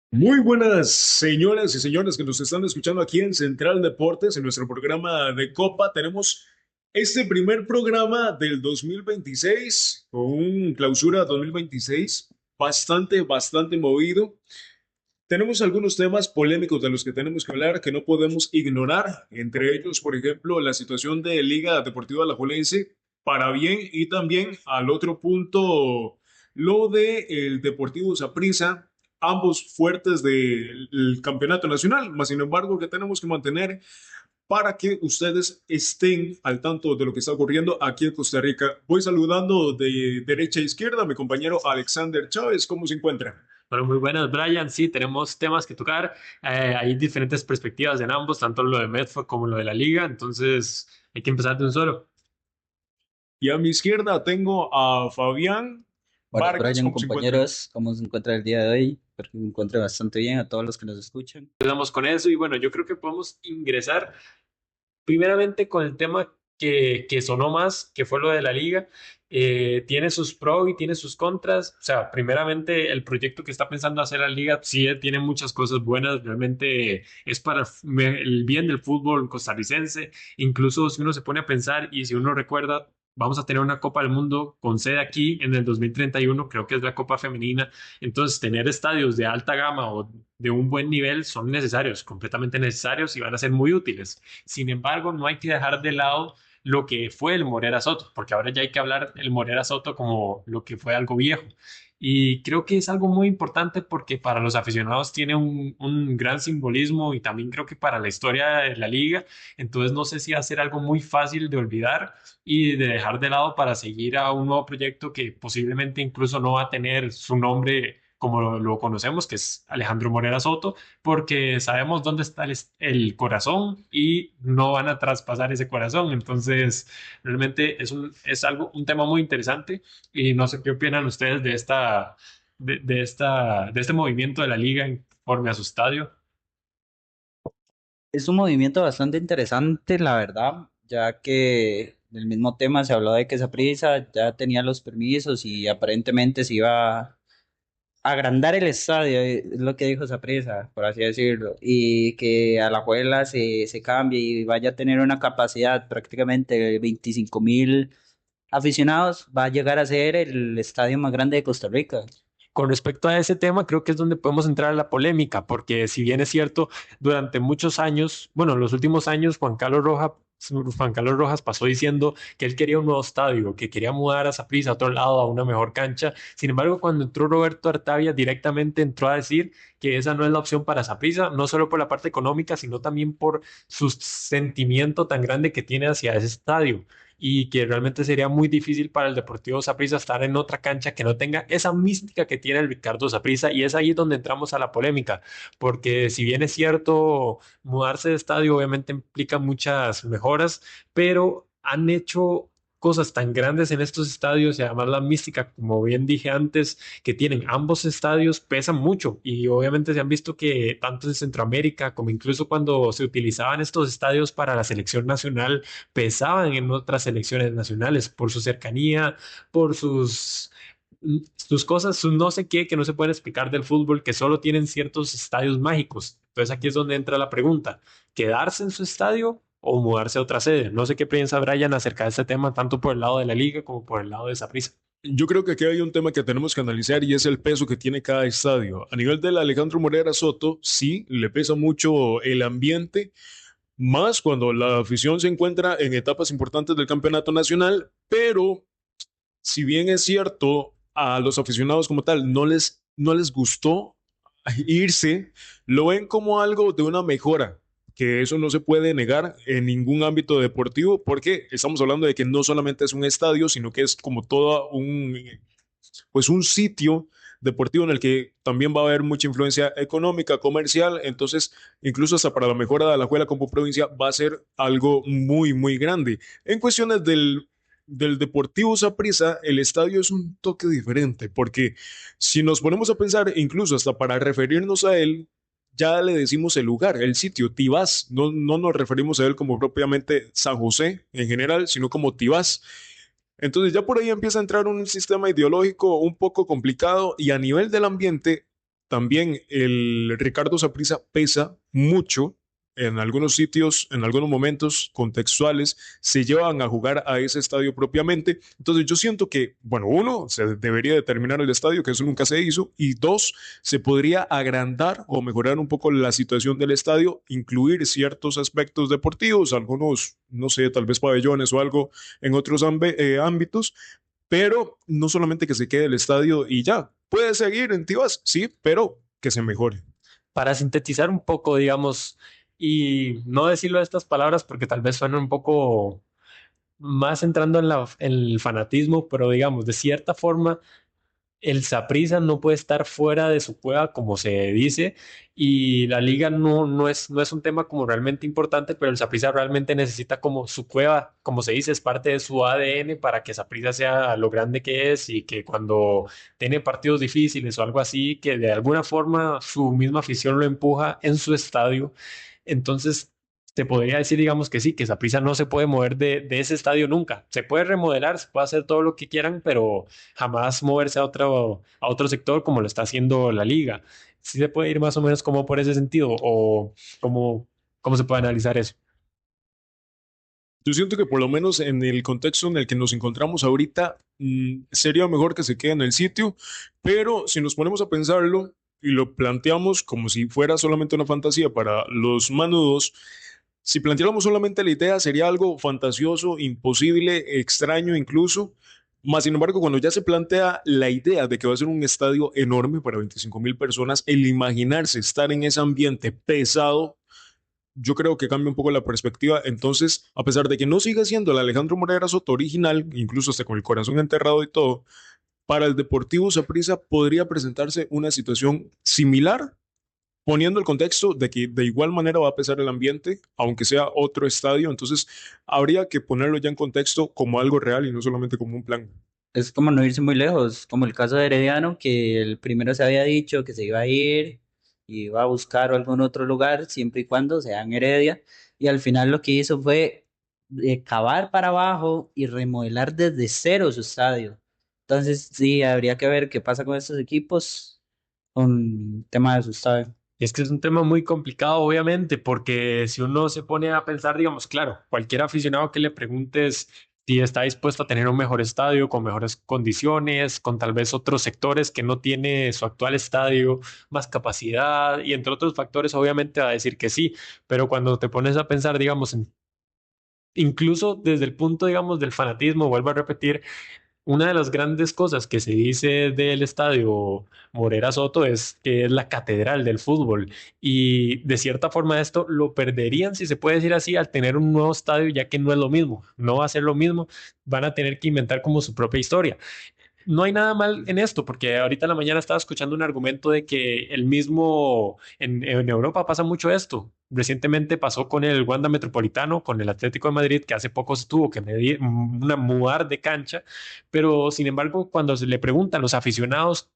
Muy buenas señoras y señores que nos están escuchando aquí en Central Deportes, en nuestro programa de Copa. Tenemos este primer programa del 2026 con un clausura 2026 bastante movido. Tenemos algunos temas polémicos de los que tenemos que hablar que no podemos ignorar, entre ellos, por ejemplo, la situación de Liga Deportiva Alajuelense, para bien, y también al otro punto, lo de el Deportivo Saprissa, ambos fuertes del campeonato nacional, mas sin embargo que tenemos que mantener para que ustedes estén al tanto de lo que está ocurriendo aquí en Costa Rica. Voy saludando de derecha a izquierda a mi compañero Alexander Chávez. ¿Cómo se encuentra? Bueno, muy buenas, Brian. Sí, tenemos temas que tocar. Hay diferentes perspectivas en ambos, tanto lo de Medford como lo de la liga. Entonces, hay que empezar de un solo. Y a mi izquierda tengo a Fabián Hola Vargas. Brian, ¿Cómo se encuentra? compañeros, ¿cómo se encuentra el día de hoy? Espero que se encuentre bastante bien a todos los que nos escuchan. Empezamos con eso y bueno, yo creo que podemos ingresar primeramente con el tema que sonó más, que fue lo de la liga. Tiene sus pros y tiene sus contras. O sea, primeramente el proyecto que está pensando hacer la liga sí tiene muchas cosas buenas. Realmente es para el bien del fútbol costarricense. Incluso si uno se pone a pensar y si uno recuerda, vamos a tener una Copa del Mundo con sede aquí en el 2031, creo que es la Copa Femenina. Entonces, tener estadios de alta gama o de un buen nivel son necesarios, completamente necesarios y van a ser muy útiles. Sin embargo, no hay que dejar de lado lo que fue el Morera Soto, porque ahora ya hay que hablar del Morera Soto como lo que fue algo viejo. Y creo que es algo muy importante porque para los aficionados tiene un gran simbolismo y también creo que para la historia de la liga. Entonces no sé si va a ser algo muy fácil de olvidar y de dejar de lado para seguir a un nuevo proyecto que posiblemente incluso no va a tener su nombre como lo conocemos, que es Alejandro Morera Soto, porque sabemos dónde está el corazón y no van a traspasar ese corazón. Entonces, realmente es algo, un tema muy interesante y no sé qué opinan ustedes de de este movimiento de la liga en forma a su estadio. Es un movimiento bastante interesante, la verdad, ya que del mismo tema se habló de que Saprissa ya tenía los permisos y aparentemente se iba a agrandar el estadio, es lo que dijo Saprissa, por así decirlo, y que Alajuela se cambie y vaya a tener una capacidad prácticamente de 25.000 aficionados, va a llegar a ser el estadio más grande de Costa Rica. Con respecto a ese tema, creo que es donde podemos entrar a la polémica, porque si bien es cierto, durante muchos años, bueno, en los últimos años, Juan Carlos Rojas pasó diciendo que él quería un nuevo estadio, que quería mudar a Saprissa a otro lado, a una mejor cancha. Sin embargo, cuando entró Roberto Artavia, directamente entró a decir que esa no es la opción para Saprissa, no solo por la parte económica, sino también por su sentimiento tan grande que tiene hacia ese estadio y que realmente sería muy difícil para el Deportivo Saprissa estar en otra cancha que no tenga esa mística que tiene el Ricardo Saprissa y es ahí donde entramos a la polémica, porque si bien es cierto, mudarse de estadio obviamente implica muchas mejoras, pero han hecho cosas tan grandes en estos estadios y además la mística, como bien dije antes, que tienen ambos estadios pesan mucho y obviamente se han visto que tanto en Centroamérica como incluso cuando se utilizaban estos estadios para la selección nacional, pesaban en otras selecciones nacionales por su cercanía, por sus cosas, sus no sé qué que no se pueden explicar del fútbol, que solo tienen ciertos estadios mágicos. Entonces aquí es donde entra la pregunta, ¿quedarse en su estadio o mudarse a otra sede? No sé qué piensa Brian acerca de este tema, tanto por el lado de la liga como por el lado de Saprissa. Yo creo que aquí hay un tema que tenemos que analizar y es el peso que tiene cada estadio. A nivel del Alejandro Morera Soto, sí, le pesa mucho el ambiente, más cuando la afición se encuentra en etapas importantes del campeonato nacional, pero si bien es cierto, a los aficionados como tal no les gustó irse, lo ven como algo de una mejora, que eso no se puede negar en ningún ámbito deportivo, porque estamos hablando de que no solamente es un estadio, sino que es como todo pues un sitio deportivo en el que también va a haber mucha influencia económica, comercial, entonces incluso hasta para la mejora de Alajuela como provincia va a ser algo muy grande. En cuestiones del Deportivo Saprissa, el estadio es un toque diferente, porque si nos ponemos a pensar, incluso hasta para referirnos a él, ya le decimos el lugar, el sitio, Tibás, no nos referimos a él como propiamente San José en general, sino como Tibás. Entonces ya por ahí empieza a entrar un sistema ideológico un poco complicado y a nivel del ambiente, también el Ricardo Saprissa pesa mucho en algunos sitios, en algunos momentos contextuales, se llevan a jugar a ese estadio propiamente. Entonces yo siento que, bueno, uno, se debería determinar el estadio, que eso nunca se hizo, y dos, se podría agrandar o mejorar un poco la situación del estadio, incluir ciertos aspectos deportivos, algunos, no sé, tal vez pabellones o algo en otros ámbitos, pero no solamente que se quede el estadio y ya. Puede seguir en Tibas, sí, pero que se mejore. Para sintetizar un poco, digamos, y no decirlo de estas palabras porque tal vez suenen un poco más entrando en el fanatismo, pero digamos, de cierta forma el Saprissa no puede estar fuera de su cueva, como se dice, y la liga no es un tema como realmente importante, pero el Saprissa realmente necesita como su cueva, como se dice, es parte de su ADN para que Saprissa sea lo grande que es y que cuando tiene partidos difíciles o algo así, que de alguna forma su misma afición lo empuja en su estadio. Entonces, te podría decir, digamos que sí, que Saprissa no se puede mover de ese estadio nunca. Se puede remodelar, se puede hacer todo lo que quieran, pero jamás moverse a otro sector como lo está haciendo la liga. Sí se puede ir más o menos como por ese sentido o cómo, cómo se puede analizar eso. Yo siento que por lo menos en el contexto en el que nos encontramos ahorita, sería mejor que se quede en el sitio, pero si nos ponemos a pensarlo y lo planteamos como si fuera solamente una fantasía para los manudos, si planteáramos solamente la idea sería algo fantasioso, imposible, extraño incluso. Más sin embargo, cuando ya se plantea la idea de que va a ser un estadio enorme para 25.000 personas, el imaginarse estar en ese ambiente pesado, yo creo que cambia un poco la perspectiva. Entonces, a pesar de que no siga siendo el Alejandro Morera Soto original, incluso hasta con el corazón enterrado y todo, para el Deportivo Saprissa podría presentarse una situación similar, poniendo el contexto de que de igual manera va a pesar el ambiente, aunque sea otro estadio. Entonces, habría que ponerlo ya en contexto como algo real y no solamente como un plan. Es como no irse muy lejos, como el caso de Herediano, que el primero se había dicho que se iba a ir y iba a buscar algún otro lugar, siempre y cuando sea en Heredia, y al final lo que hizo fue cavar para abajo y remodelar desde cero su estadio. Entonces, sí, habría que ver qué pasa con estos equipos con el tema de su estadio. Y es que es un tema muy complicado, obviamente, porque si uno se pone a pensar, digamos, claro, cualquier aficionado que le preguntes si está dispuesto a tener un mejor estadio, con mejores condiciones, con tal vez otros sectores que no tiene su actual estadio, más capacidad y entre otros factores, obviamente va a decir que sí, pero cuando te pones a pensar, digamos, incluso desde el punto, digamos, del fanatismo, vuelvo a repetir, una de las grandes cosas que se dice del estadio Morera Soto es que es la catedral del fútbol y de cierta forma esto lo perderían, si se puede decir así, al tener un nuevo estadio, ya que no es lo mismo, no va a ser lo mismo, van a tener que inventar como su propia historia. No hay nada mal en esto, porque ahorita en la mañana estaba escuchando un argumento de que el mismo en Europa pasa mucho esto. Recientemente pasó con el Wanda Metropolitano, con el Atlético de Madrid, que hace poco se tuvo que medir, una mudar de cancha, pero sin embargo, cuando se le preguntan los aficionados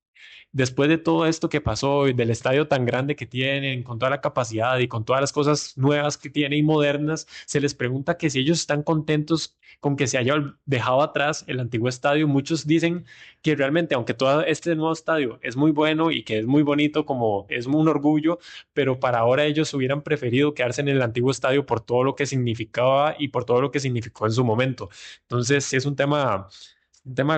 después de todo esto que pasó y del estadio tan grande que tienen, con toda la capacidad y con todas las cosas nuevas que tiene y modernas, se les pregunta que si ellos están contentos con que se haya dejado atrás el antiguo estadio. Muchos dicen que realmente, aunque todo este nuevo estadio es muy bueno y que es muy bonito, como es un orgullo, pero para ahora ellos hubieran preferido quedarse en el antiguo estadio por todo lo que significaba y por todo lo que significó en su momento. Entonces, sí es un tema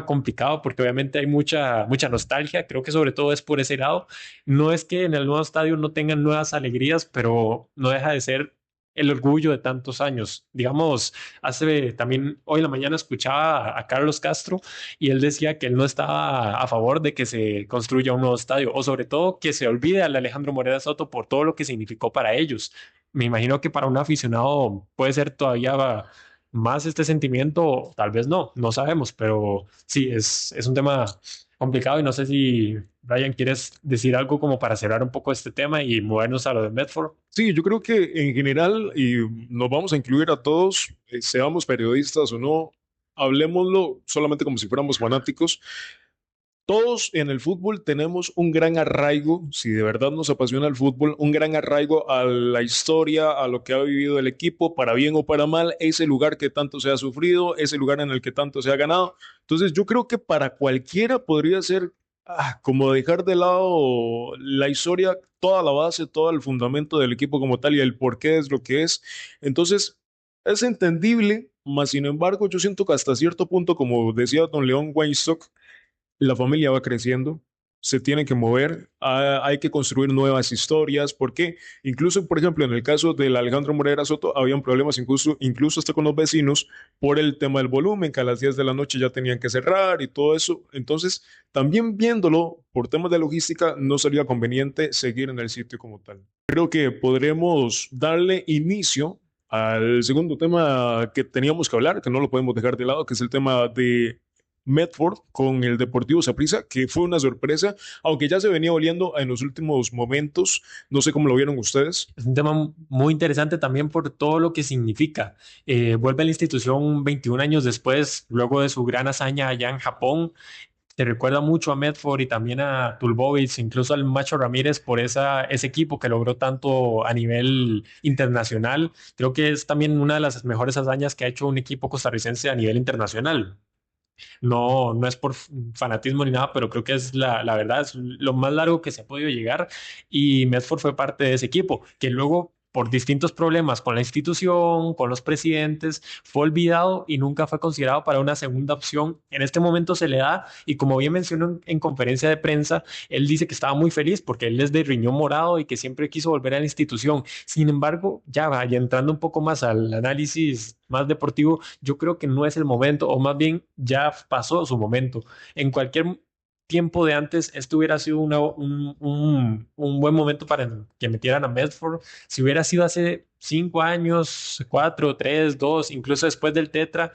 complicado porque obviamente hay mucha nostalgia, creo que sobre todo es por ese lado. No es que en el nuevo estadio no tengan nuevas alegrías, pero no deja de ser el orgullo de tantos años. Digamos, hace también hoy en la mañana escuchaba a Carlos Castro y él decía que él no estaba a favor de que se construya un nuevo estadio o sobre todo que se olvide al Alejandro Morera Soto por todo lo que significó para ellos. Me imagino que para un aficionado puede ser todavía más este sentimiento, o tal vez no, no sabemos, pero sí, es un tema complicado y no sé si, Brian, quieres decir algo como para cerrar un poco este tema y movernos a lo de Medford. Sí, yo creo que en general, y nos vamos a incluir a todos, seamos periodistas o no, hablemoslo solamente como si fuéramos fanáticos. Todos en el fútbol tenemos un gran arraigo, si de verdad nos apasiona el fútbol, un gran arraigo a la historia, a lo que ha vivido el equipo, para bien o para mal, ese lugar que tanto se ha sufrido, ese lugar en el que tanto se ha ganado. Entonces yo creo que para cualquiera podría ser como dejar de lado la historia, toda la base, todo el fundamento del equipo como tal y el por qué es lo que es. Entonces, es entendible, mas sin embargo, yo siento que hasta cierto punto, como decía don León Weinstock, la familia va creciendo, se tiene que mover, hay que construir nuevas historias, porque incluso, por ejemplo, en el caso del Alejandro Morera Soto, habían problemas incluso hasta con los vecinos por el tema del volumen, que a las 10 de la noche ya tenían que cerrar y todo eso. Entonces, también viéndolo por temas de logística, no sería conveniente seguir en el sitio como tal. Creo que podremos darle inicio al segundo tema que teníamos que hablar, que no lo podemos dejar de lado, que es el tema de Medford con el Deportivo Saprissa, que fue una sorpresa, aunque ya se venía oliendo en los últimos momentos. No sé cómo lo vieron ustedes. Es un tema muy interesante también por todo lo que significa. Vuelve a la institución 21 años después, luego de su gran hazaña allá en Japón. Te recuerda mucho a Medford y también a Tulbovic, incluso al Macho Ramírez por ese equipo que logró tanto a nivel internacional. Creo que es también una de las mejores hazañas que ha hecho un equipo costarricense a nivel internacional. No, no es por fanatismo ni nada, pero creo que es la verdad, es lo más largo que se ha podido llegar y Medford fue parte de ese equipo, que luego por distintos problemas con la institución, con los presidentes, fue olvidado y nunca fue considerado para una segunda opción. En este momento se le da y como bien mencionó en conferencia de prensa, él dice que estaba muy feliz porque él es de riñón morado y que siempre quiso volver a la institución. Sin embargo, ya vaya entrando un poco más al análisis más deportivo, yo creo que no es el momento, o más bien ya pasó su momento. En cualquier tiempo de antes, esto hubiera sido un buen momento para que metieran a Medford. Si hubiera sido hace 5 años, 4, 3, 2, incluso después del Tetra,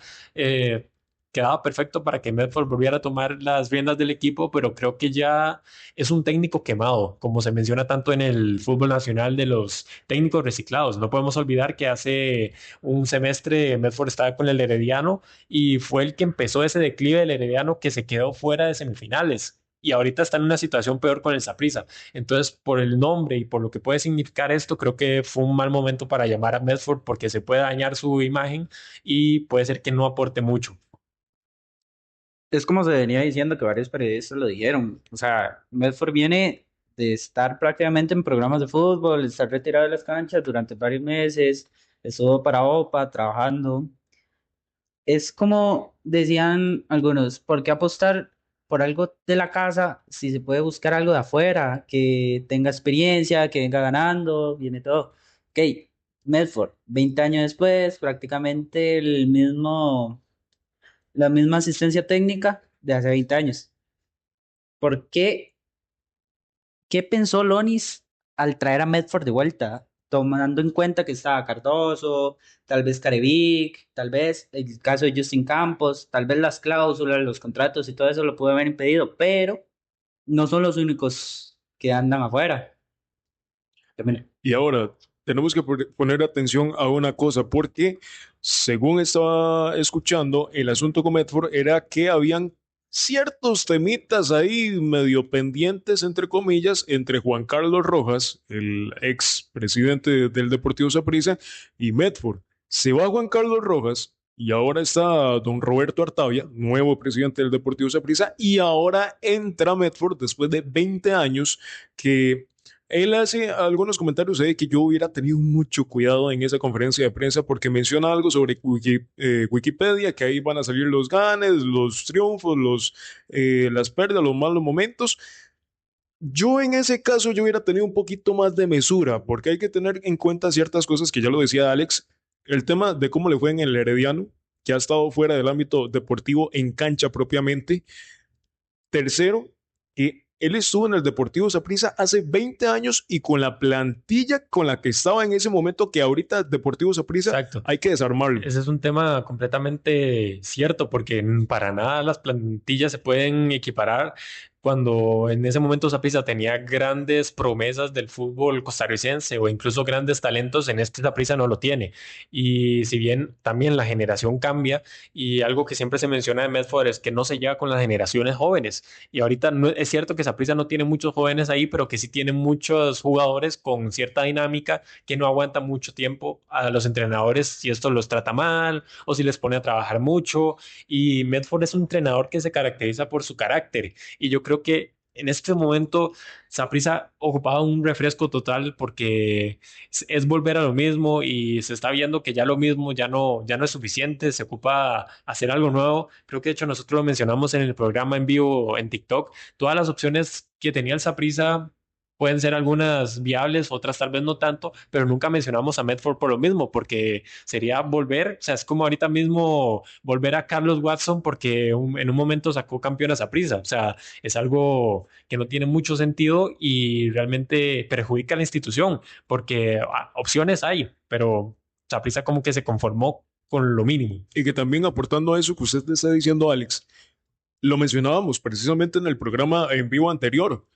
quedaba perfecto para que Medford volviera a tomar las riendas del equipo, pero creo que ya es un técnico quemado, como se menciona tanto en el fútbol nacional de los técnicos reciclados. No podemos olvidar que hace un semestre Medford estaba con el Herediano y fue el que empezó ese declive del Herediano que se quedó fuera de semifinales. Y ahorita está en una situación peor con el Saprissa. Entonces, por el nombre y por lo que puede significar esto, creo que fue un mal momento para llamar a Medford porque se puede dañar su imagen y puede ser que no aporte mucho. Es como se venía diciendo que varios periodistas lo dijeron. O sea, Medford viene de estar prácticamente en programas de fútbol, estar retirado de las canchas durante varios meses, estuvo para OPA trabajando. Es como decían algunos, ¿por qué apostar por algo de la casa si se puede buscar algo de afuera, que tenga experiencia, que venga ganando, viene todo? Ok, Medford, 20 años después, prácticamente la misma asistencia técnica de hace 20 años. ¿Por qué? ¿Qué pensó Lonis al traer a Medford de vuelta? Tomando en cuenta que estaba Cardoso, tal vez Carevic, tal vez el caso de Justin Campos, tal vez las cláusulas, los contratos y todo eso lo pudo haber impedido, pero no son los únicos que andan afuera. También- Y ahora tenemos que poner atención a una cosa, porque según estaba escuchando, el asunto con Medford era que habían ciertos temitas ahí medio pendientes, entre comillas, entre Juan Carlos Rojas, el ex presidente del Deportivo Saprissa, y Medford. Se va Juan Carlos Rojas. Y ahora está don Roberto Artavia, nuevo presidente del Deportivo Saprissa, y ahora entra Medford después de 20 años que él hace algunos comentarios de que yo hubiera tenido mucho cuidado en esa conferencia de prensa porque menciona algo sobre Wikipedia, que ahí van a salir los ganes, los triunfos, las pérdidas, los malos momentos. Yo en ese caso yo hubiera tenido un poquito más de mesura porque hay que tener en cuenta ciertas cosas que ya lo decía Alex, el tema de cómo le fue en el Herediano, que ha estado fuera del ámbito deportivo en cancha propiamente. Tercero, que él estuvo en el Deportivo Saprissa hace 20 años y con la plantilla con la que estaba en ese momento, que ahorita Deportivo Saprissa Exacto. hay que desarmarlo. Ese es un tema completamente cierto, porque para nada las plantillas se pueden equiparar cuando en ese momento Saprissa tenía grandes promesas del fútbol costarricense o incluso grandes talentos, en este Saprissa no lo tiene. Y si bien también la generación cambia, y algo que siempre se menciona de Medford es que no se llega con las generaciones jóvenes. Y ahorita es cierto que Saprissa no tiene muchos jóvenes ahí, pero que sí tiene muchos jugadores con cierta dinámica que no aguanta mucho tiempo a los entrenadores si esto los trata mal o si les pone a trabajar mucho. Y Medford es un entrenador que se caracteriza por su carácter. Y yo creo que en este momento Saprissa ocupaba un refresco total porque es volver a lo mismo y se está viendo que ya lo mismo ya no es suficiente, se ocupa hacer algo nuevo. Creo que de hecho nosotros lo mencionamos en el programa en vivo en TikTok. Todas las opciones que tenía el Saprissa pueden ser algunas viables, otras tal vez no tanto, pero nunca mencionamos a Medford por lo mismo, porque sería volver, o sea, es como ahorita mismo volver a Carlos Watson porque en un momento sacó campeón a Saprissa, o sea, es algo que no tiene mucho sentido y realmente perjudica a la institución, porque opciones hay, pero Saprissa como que se conformó con lo mínimo. Y que también aportando a eso que usted le está diciendo, Alex, lo mencionábamos precisamente en el programa en vivo anterior.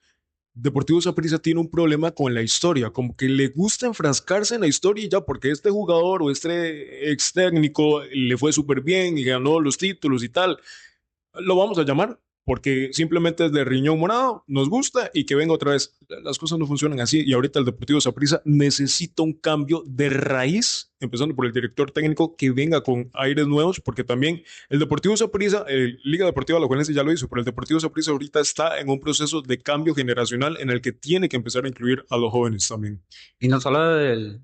Deportivo Saprissa tiene un problema con la historia, como que le gusta enfrascarse en la historia y ya porque este jugador o este ex técnico le fue súper bien y ganó los títulos y tal, lo vamos a llamar porque simplemente es de riñón morado, nos gusta y que venga otra vez. Las cosas no funcionan así y ahorita el Deportivo Saprissa necesita un cambio de raíz, empezando por el director técnico que venga con aires nuevos, porque también el Deportivo Saprissa, Liga Deportiva Alajuelense ya lo hizo, pero el Deportivo Saprissa ahorita está en un proceso de cambio generacional en el que tiene que empezar a incluir a los jóvenes también. Y no solo el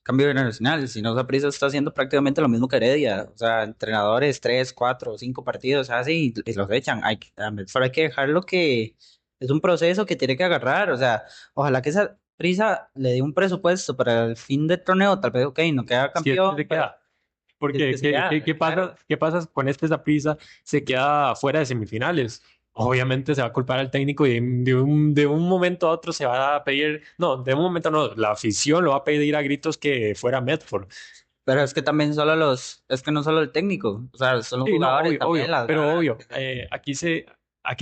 cambio generacional, sino Saprissa está haciendo prácticamente lo mismo que Heredia. O sea, entrenadores, 3, 4, 5 partidos, así, y los echan. A Medford hay que dejarlo que es un proceso que tiene que agarrar. O sea, ojalá que Saprissa le dé un presupuesto para el fin del torneo. Tal vez, ok, no queda Si es que campeón, se pero queda. es Porque, que se queda, ¿qué claro. pasa, qué pasa con este Saprissa? Se queda fuera de semifinales. Obviamente se va a culpar al técnico y de un momento a otro se va a pedir, no, de un momento no, la afición lo va a pedir a gritos que fuera Medford. Pero es que también es que no solo el técnico, o sea, son los Sí, no, jugadores obvio, también, obvio, las pero ganas. obvio, aquí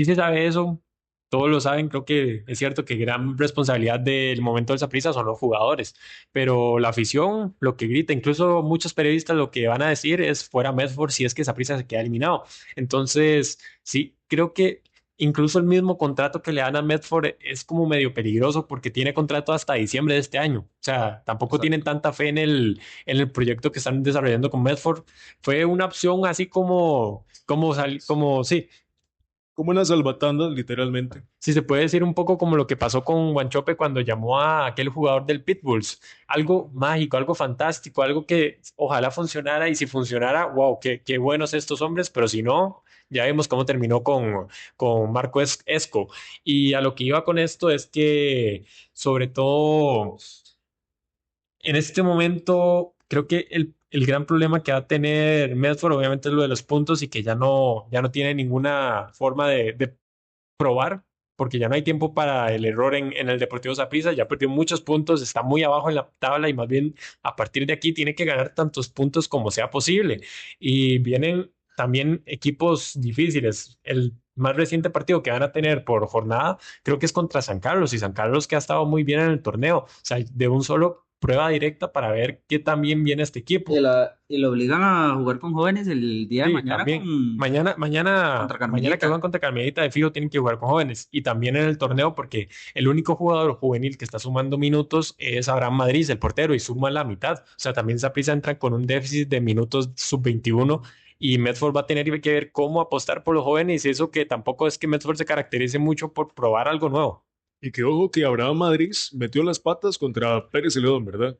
se sabe eso, todos lo saben, creo que es cierto que gran responsabilidad del momento del Saprissa son los jugadores, pero la afición, lo que grita, incluso muchos periodistas lo que van a decir es fuera Medford si es que Saprissa se queda eliminado. Entonces, sí, creo que incluso el mismo contrato que le dan a Medford es como medio peligroso porque tiene contrato hasta diciembre de este año, o sea, tampoco tienen tanta fe en el proyecto que están desarrollando con Medford. Fue una opción así como sí, Como una salvatanda, literalmente. si se puede decir un poco como lo que pasó con Wanchope cuando llamó a aquel jugador del Pitbulls. Algo mágico, algo fantástico, algo que ojalá funcionara y si funcionara, wow, qué buenos estos hombres, pero si no, ya vemos cómo terminó con Marco Esco. Y a lo que iba con esto es que, sobre todo, en este momento, creo que el gran problema que va a tener Medford obviamente es lo de los puntos y que ya no tiene ninguna forma de probar, porque ya no hay tiempo para el error en el Deportivo Saprissa, ya perdió muchos puntos, está muy abajo en la tabla y más bien a partir de aquí tiene que ganar tantos puntos como sea posible. Y vienen también equipos difíciles. El más reciente partido que van a tener por jornada creo que es contra San Carlos y San Carlos que ha estado muy bien en el torneo, o sea, de un solo prueba directa para ver qué tan bien viene este equipo. Y lo obligan a jugar con jóvenes el día de Sí, mañana también. Mañana, contra mañana que juegan Carmelita. contra Carmelita de fijo tienen que jugar con jóvenes y también en el torneo porque el único jugador juvenil que está sumando minutos es Abraham Madrid, el portero, y suma la mitad. O sea, también Saprissa entra con un déficit de minutos sub-21 y Medford va a tener que ver cómo apostar por los jóvenes y eso que tampoco es que Medford se caracterice mucho por probar algo nuevo. Y que ojo que Abraham Madrid metió las patas contra Pérez Celedón, ¿verdad?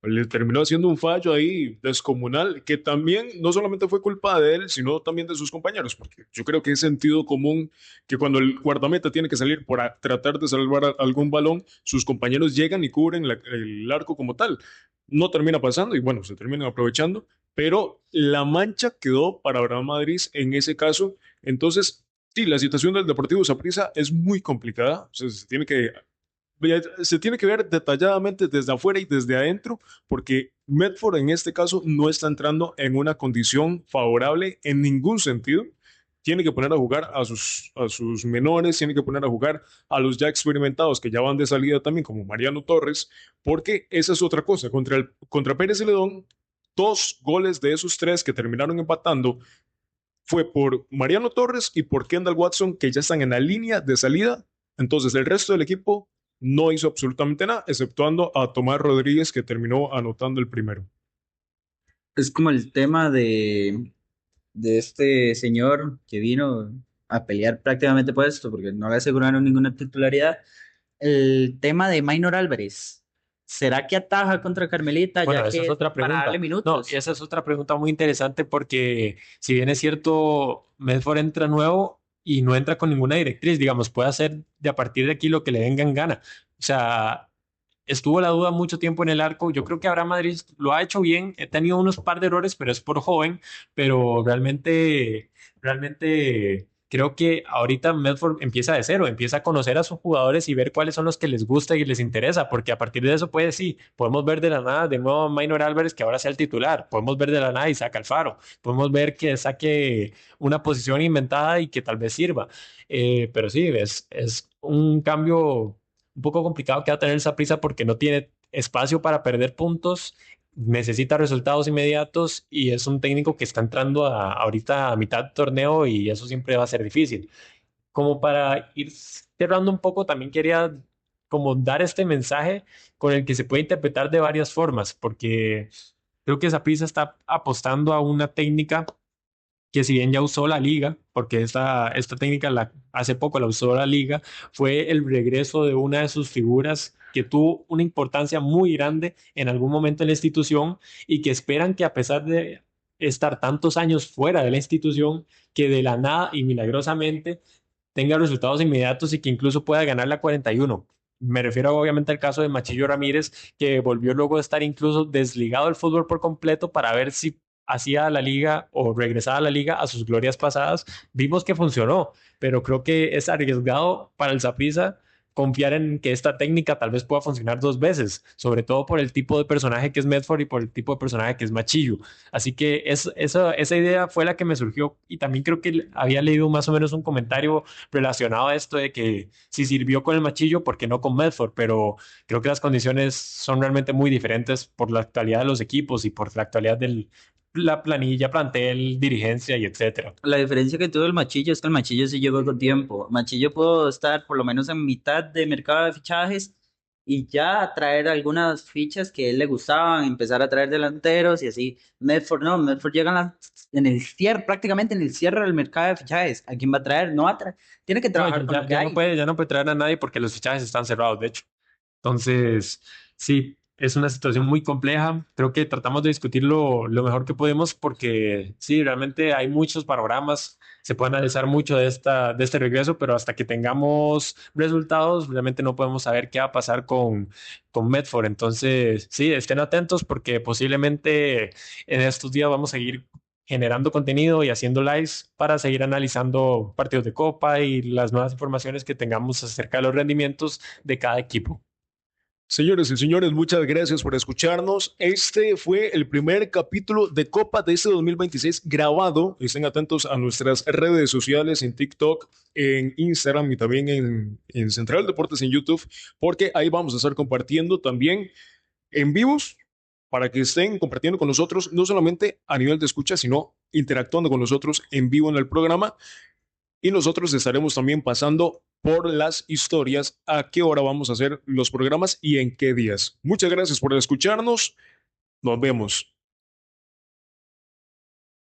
Le terminó haciendo un fallo ahí descomunal, que también no solamente fue culpa de él, sino también de sus compañeros, porque yo creo que es sentido común que cuando el guardameta tiene que salir para tratar de salvar algún balón, sus compañeros llegan y cubren el arco como tal. No termina pasando y bueno, se terminan aprovechando, pero la mancha quedó para Abraham Madrid en ese caso. Entonces, sí, la situación del Deportivo Saprissa es muy complicada, o sea, se tiene que ver detalladamente desde afuera y desde adentro, porque Medford en este caso no está entrando en una condición favorable en ningún sentido. Tiene que poner a jugar a sus menores, tiene que poner a jugar a los ya experimentados que ya van de salida también, como Mariano Torres, porque esa es otra cosa. Contra Pérez Celedón, 2 goles de esos 3 que terminaron empatando fue por Mariano Torres y por Kendall Watson, que ya están en la línea de salida. Entonces, el resto del equipo no hizo absolutamente nada, exceptuando a Tomás Rodríguez, que terminó anotando el primero. Es como el tema de este señor que vino a pelear prácticamente por esto, porque no le aseguraron ninguna titularidad. El tema de Maynor Álvarez, ¿será que ataja contra Carmelita Bueno, ya esa es que otra para darle pregunta. No, minutos? esa es otra pregunta muy interesante porque si bien es cierto, Medford entra nuevo y no entra con ninguna directriz, digamos, puede hacer de a partir de aquí lo que le venga en gana. O sea, estuvo la duda mucho tiempo en el arco. Yo creo que Abraham Madrid lo ha hecho bien. He tenido unos par de errores, pero es por joven. Pero realmente creo que ahorita Medford empieza de cero, empieza a conocer a sus jugadores y ver cuáles son los que les gusta y les interesa, porque a partir de eso puede sí, podemos ver de la nada de nuevo a Maynor Álvarez que ahora sea el titular, podemos ver de la nada y saca Alfaro, podemos ver que saque una posición inventada y que tal vez sirva. Pero sí, es un cambio un poco complicado que va a tener esa prisa porque no tiene espacio para perder puntos, necesita resultados inmediatos y es un técnico que está entrando ahorita a mitad de torneo y eso siempre va a ser difícil. Como para ir cerrando un poco, también quería como dar este mensaje con el que se puede interpretar de varias formas, porque creo que Saprissa está apostando a una técnica que si bien ya usó la liga, porque esta técnica hace poco la usó la liga, fue el regreso de una de sus figuras que tuvo una importancia muy grande en algún momento en la institución y que esperan que a pesar de estar tantos años fuera de la institución, que de la nada y milagrosamente tenga resultados inmediatos y que incluso pueda ganar la 41. Me refiero obviamente al caso de Machillo Ramírez, que volvió luego de estar incluso desligado del fútbol por completo para ver si hacía la liga o regresaba a la liga a sus glorias pasadas. Vimos que funcionó, pero creo que es arriesgado para el Saprissa confiar en que esta técnica tal vez pueda funcionar dos veces, sobre todo por el tipo de personaje que es Medford y por el tipo de personaje que es Machillo. Así que esa idea fue la que me surgió y también creo que había leído más o menos un comentario relacionado a esto de que si sirvió con el Machillo, ¿por qué no con Medford? Pero creo que las condiciones son realmente muy diferentes por la actualidad de los equipos y por la actualidad de la planilla, plantel, dirigencia y etcétera. La diferencia que tuvo el Machillo es que el Machillo sí llegó con tiempo. Machillo pudo estar por lo menos en mitad de mercado de fichajes y ya traer algunas fichas que a él le gustaban, empezar a traer delanteros y así. Medford no, Medford llega en el cierre, prácticamente en el cierre del mercado de fichajes. ¿A quién va a traer? No va a traer. Tiene que No, trabajar con lo que hay. ya no puede traer a nadie porque los fichajes están cerrados, de hecho. Entonces, sí, es una situación muy compleja. Creo que tratamos de discutirlo lo mejor que podemos porque sí, realmente hay muchos panoramas. Se puede analizar mucho de este regreso, pero hasta que tengamos resultados, realmente no podemos saber qué va a pasar con Medford. Entonces, sí, estén atentos porque posiblemente en estos días vamos a seguir generando contenido y haciendo lives para seguir analizando partidos de Copa y las nuevas informaciones que tengamos acerca de los rendimientos de cada equipo. Señores y señores, muchas gracias por escucharnos. Este fue el primer capítulo de Copa de este 2026 grabado. Estén atentos a nuestras redes sociales en TikTok, en Instagram y también en Central Deportes en YouTube, porque ahí vamos a estar compartiendo también en vivos para que estén compartiendo con nosotros, no solamente a nivel de escucha, sino interactuando con nosotros en vivo en el programa. Y nosotros estaremos también pasando por las historias a qué hora vamos a hacer los programas y en qué días. Muchas gracias por escucharnos. Nos vemos.